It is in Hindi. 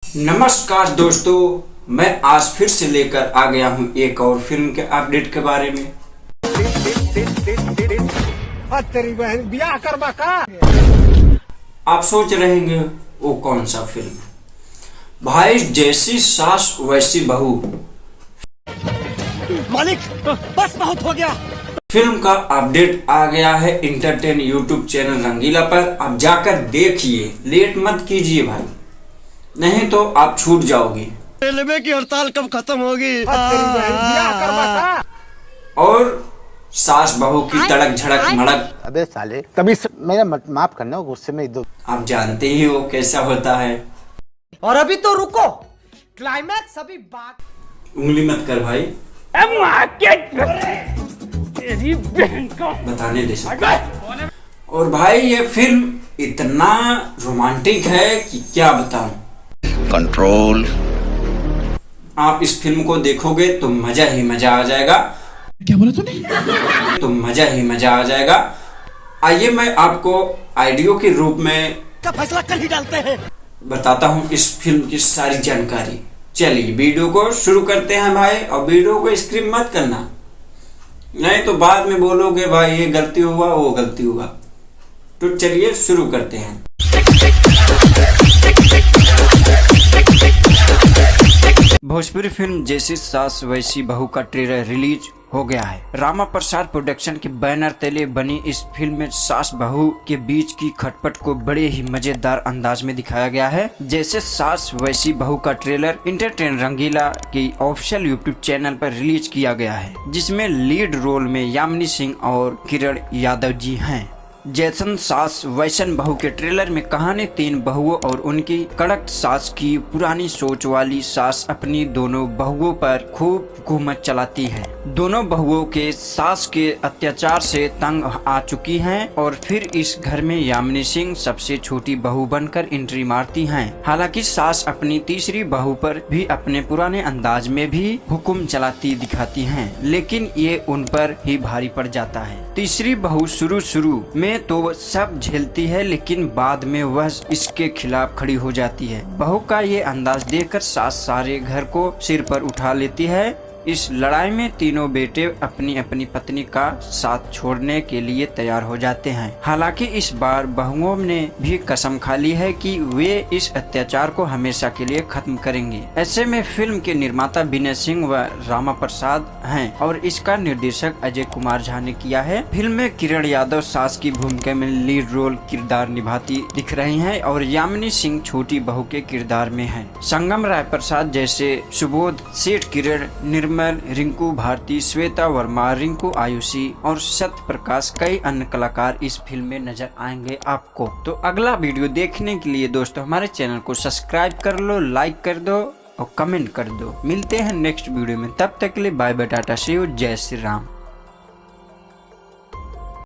नमस्कार दोस्तों, मैं आज फिर से लेकर आ गया हूं एक और फिल्म के अपडेट के बारे में। तेरी बहन ब्याह करवा का। आप सोच रहे होंगे वो कौन सा फिल्म है। भाई, जैसी सास वैसी बहू मालिक बस बहुत हो गया। फिल्म का अपडेट आ गया है इंटरटेन यूट्यूब चैनल रंगीला पर। आप जाकर देखिए, लेट मत कीजिए भाई, नहीं तो आप छूट जाओगे। रेलवे की हड़ताल कब खत्म होगी? तेरी बहन ब्याह करवा का। और सास बहू की तड़क झड़क मड़क, अबे साले तभी मेरा माफ करना, गुस्से में इधर। आप जानते ही हो कैसा होता है। और अभी तो रुको, क्लाइमैक्स अभी बात। उंगली मत कर भाई, तेरी बहन को बताने दे सकते। और भाई, ये फिल्म इतना रोमांटिक है कि क्या बताऊं। कंट्रोल। आप इस फिल्म को देखोगे तो मजा ही मजा आ जाएगा। क्या बोला तूने? तो मजा ही मजा आ जाएगा। आइए मैं आपको ऑडियो के रूप में का फैसला कर ही डालते हैं। बताता हूं इस फिल्म की सारी जानकारी। चलिए वीडियो को शुरू करते हैं भाई, और वीडियो को स्किप मत करना, नहीं तो बाद में बोलोगे भाई ये गलती हुआ वो गलती हुआ। तो चलिए शुरू करते हैं। भोजपुरी फिल्म जैसी सास वैसी बहू का ट्रेलर रिलीज हो गया है। रामा प्रसाद प्रोडक्शन के बैनर तले बनी इस फिल्म में सास बहू के बीच की खटपट को बड़े ही मजेदार अंदाज में दिखाया गया है। जैसे सास वैसी बहू का ट्रेलर इंटरटेन रंगीला की ऑफिशियल यूट्यूब चैनल पर रिलीज किया गया है, जिसमें लीड रोल में यामिनी सिंह और किरण यादव जी हैं। जैसन सास वैसन बहू के ट्रेलर में कहानी तीन बहुओं और उनकी कड़क सास की पुरानी सोच वाली सास अपनी दोनों बहुओं पर खूब हुकूमत चलाती है। दोनों बहुओं के सास के अत्याचार से तंग आ चुकी हैं और फिर इस घर में यामिनी सिंह सबसे छोटी बहू बनकर एंट्री मारती हैं। हालांकि सास अपनी तीसरी बहू पर भी अपने पुराने अंदाज में भी हुक्म चलाती दिखाती हैं, लेकिन ये उन पर ही भारी पड़ जाता है। तीसरी बहू शुरू में तो सब झेलती है, लेकिन बाद में वह इसके खिलाफ खड़ी हो जाती है। बहू का ये अंदाज देखकर सास सारे घर को सिर पर उठा लेती है। इस लड़ाई में तीनों बेटे अपनी अपनी पत्नी का साथ छोड़ने के लिए तैयार हो जाते हैं। हालांकि इस बार बहुओं ने भी कसम खा ली है कि वे इस अत्याचार को हमेशा के लिए खत्म करेंगे। ऐसे में फिल्म के निर्माता विनय सिंह व रामा प्रसाद हैं और इसका निर्देशक अजय कुमार झा ने किया है। फिल्म में किरण यादव सास की भूमिका में लीड रोल किरदार निभाती दिख रही हैं और यामिनी सिंह छोटी बहू के किरदार में हैं। संगम राय प्रसाद जैसे सुबोध, सेठ किरण, निर्मल, रिंकू भारती, श्वेता वर्मा, रिंकू आयुषी और सत्य प्रकाश, कई अन्य कलाकार इस फिल्म में नजर आएंगे आपको। तो अगला वीडियो देखने के लिए दोस्तों हमारे चैनल को सब्सक्राइब कर लो, लाइक कर दो और कमेंट कर दो। मिलते हैं नेक्स्ट वीडियो में, तब तक के लिए bye bye, ta-ta, see you, जय श्री राम।